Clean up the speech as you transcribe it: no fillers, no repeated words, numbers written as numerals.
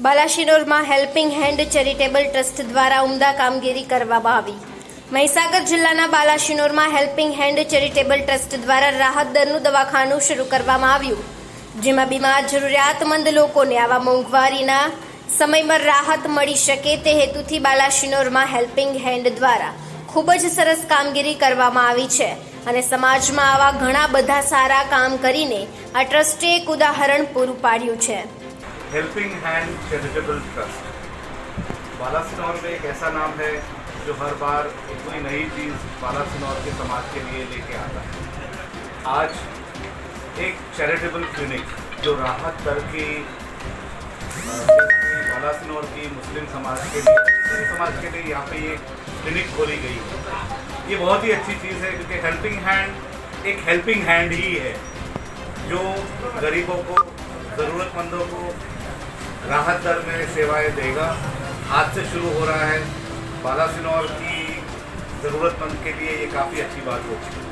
બાલાશિનોરમાં helping hand charitable trust દ્વારા ઉમદા કામગીરી કરવામાં આવી। મહીસાગર જિલ્લાના બાલાશિનોરમાં હેલ્પિંગ હેન્ડ ચેરિટેબલ ટ્રસ્ટ દ્વારા રાહત દરનું દવાખાનું શરૂ કરવામાં આવ્યું, જેમાં બીમાર જરૂરિયાતમંદ લોકોને આવા મોંઘવારીના સમયમાં રાહત મળી શકે તે હેતુથી બાલાશિનોરમાં હેલ્પિંગ હેન્ડ દ્વારા ખૂબ જ સરસ કામગીરી કરવામાં આવી છે અને સમાજમાં આવા ઘણા બધા સારા કામ કરીને આ ટ્રસ્ટે એક ઉદાહરણ પૂરું પાડ્યું છે। हेल्पिंग हैंड चैरिटेबल ट्रस्ट बालासिनौर में एक ऐसा नाम है जो हर बार कोई नई चीज़ बालासिनौर के समाज के लिए लेके आता है। आज एक चैरिटेबल क्लिनिक जो राहत दर की बालासिनौर की मुस्लिम समाज के लिए यहाँ पे ये क्लिनिक खोली गई है। ये बहुत ही अच्छी चीज़ है क्योंकि हेल्पिंग हैंड एक हेल्पिंग हैंड ही है जो गरीबों को, ज़रूरतमंदों को राहत दर में सेवाएं देगा। आज से शुरू हो रहा है। बालासिनौर की ज़रूरतमंद के लिए ये काफ़ी अच्छी बात होगी।